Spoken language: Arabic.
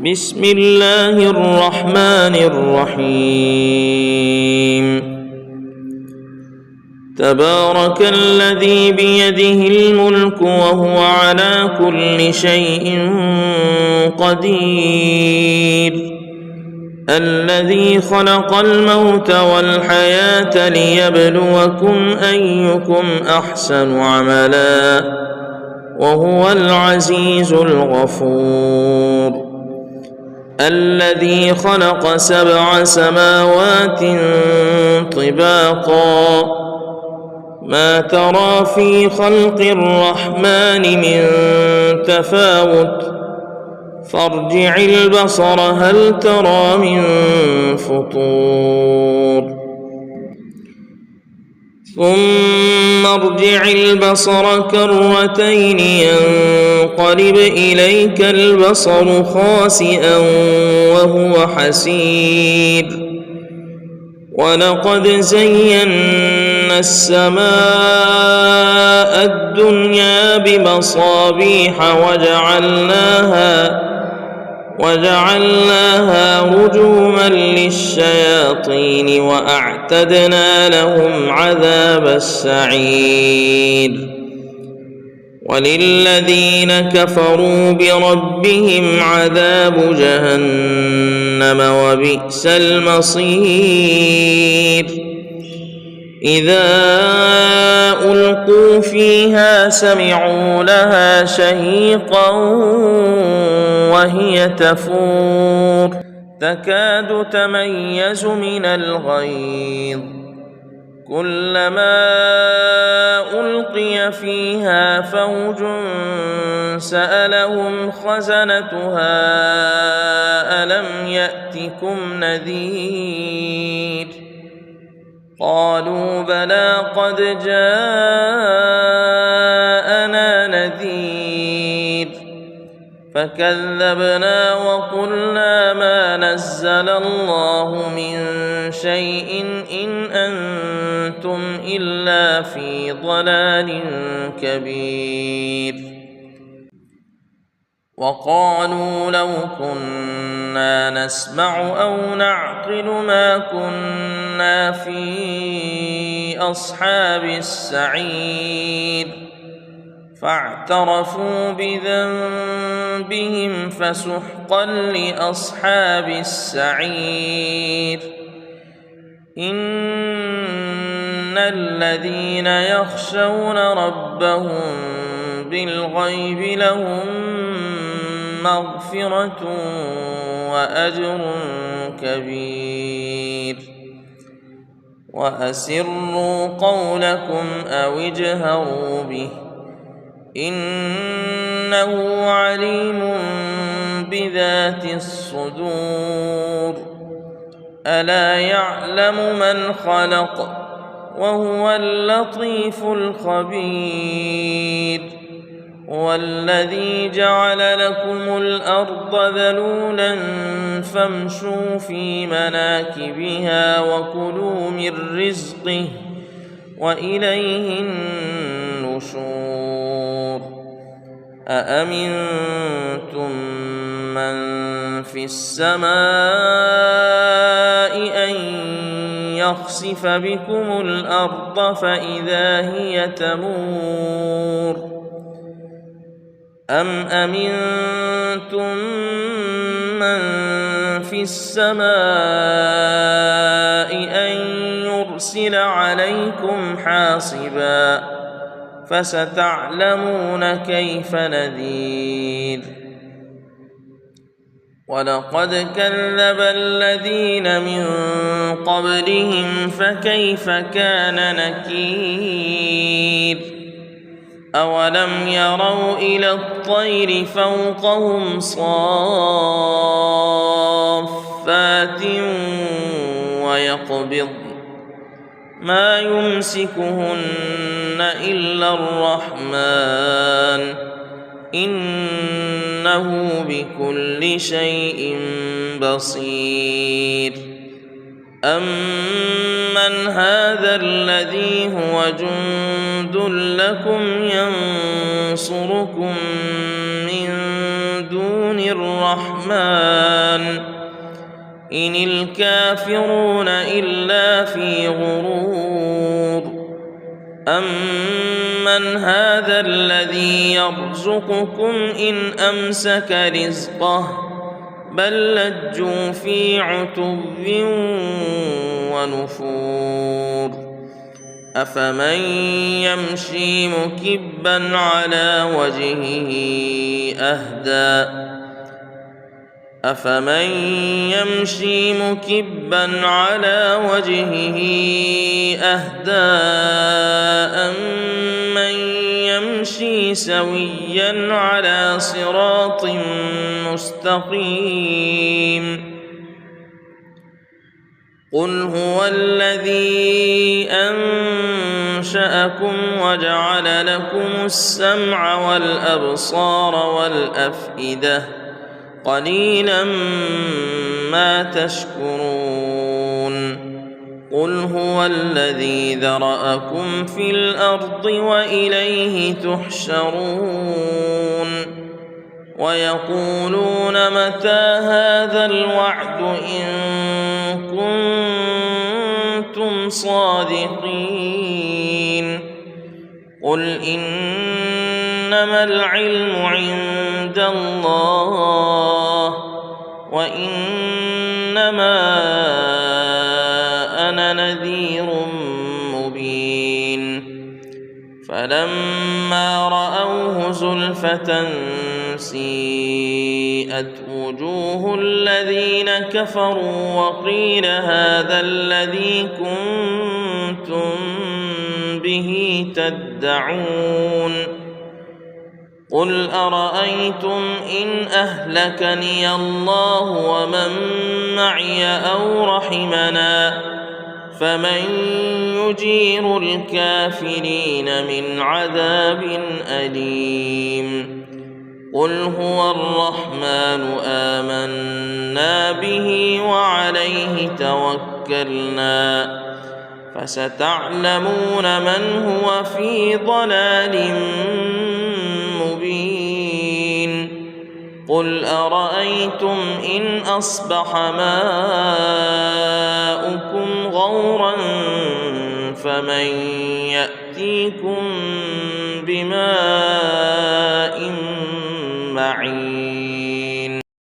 بسم الله الرحمن الرحيم تبارك الذي بيده الملك وهو على كل شيء قدير الذي خلق الموت والحياة ليبلوكم أيكم أحسن عملا وهو العزيز الغفور الذي خلق 7 سماوات طباقا ما ترى في خلق الرحمن من تفاوت فارجع البصر هل ترى من فطور ثم ارجع البصر كرتين ينقلب إليك البصر خاسئا وهو حسير ولقد زينا السماء الدنيا بمصابيح وجعلناها رجوما للشياطين وأعتدنا لهم عذاب السعير وللذين كفروا بربهم عذاب جهنم وبئس المصير إذا ألقوا فيها سمعوا لها شهيقا وهي تفور تكاد تميز من الغيظ كلما ألقي فيها فوج سألهم خزنتها ألم يأتكم نذير قالوا بلى قد جاءنا نذير فكذبنا وقلنا ما نزل الله من شيء إن أنتم إلا في ضلال كبير وقالوا لو كنا نسمع أو نعقل ما كنا في أصحاب السعير فاعترفوا بذنبهم فسحقا لأصحاب السعير إن الذين يخشون ربهم بالغيب لهم مغفرة وأجر كبير وأسروا قولكم أو اجهروا به إنه عليم بذات الصدور ألا يعلم من خلق وهو اللطيف الخبير هو الذي جعل لكم الأرض ذلولا فامشوا في مناكبها وكلوا من رزقه وإليه النشور أأمنتم من في السماء أن يخسف بكم الأرض فإذا هي تمور أم أمنتم من في السماء أن يرسل عليكم حاصبا فستعلمون كيف نذير ولقد كذب الذين من قبلهم فكيف كان نكير أولم يروا إلى الطير فوقهم صافات ويقبض ما يمسكهن إلا الرحمن إنه بكل شيء بصير أمن هذا الذي هو جند لكم ينصركم من دون الرحمن إن الكافرون إلا في غرور أمن هذا الذي يرزقكم إن أمسك رزقه بل لجوا في عتو ونفور أفمن يمشي مكبا على وجهه أهدى أمن يمشي سويا على صراط مستقيم قل هو الذي أنشأكم وجعل لكم السمع والأبصار والأفئدة قليلا ما تشكرون قل هو الذي ذرأكم في الأرض وإليه تحشرون ويقولون متى هذا الوعد إن كنتم صادقين قل إنما العلم عند الله وإنما أنا نذير مبين فلما رأوه زلفة سيئت وجوه الذين كفروا وقيل هذا الذي كنتم به تدعون قل أرأيتم إن أهلكني الله ومن معي أو رحمنا فمن يجير الكافرين من عذاب أليم قل هو الرحمن آمنا به وعليه توكلنا فستعلمون من هو في ضلال مبين قل أرأيتم إن أصبح ماؤكم غورا فمن يأتيكم بماء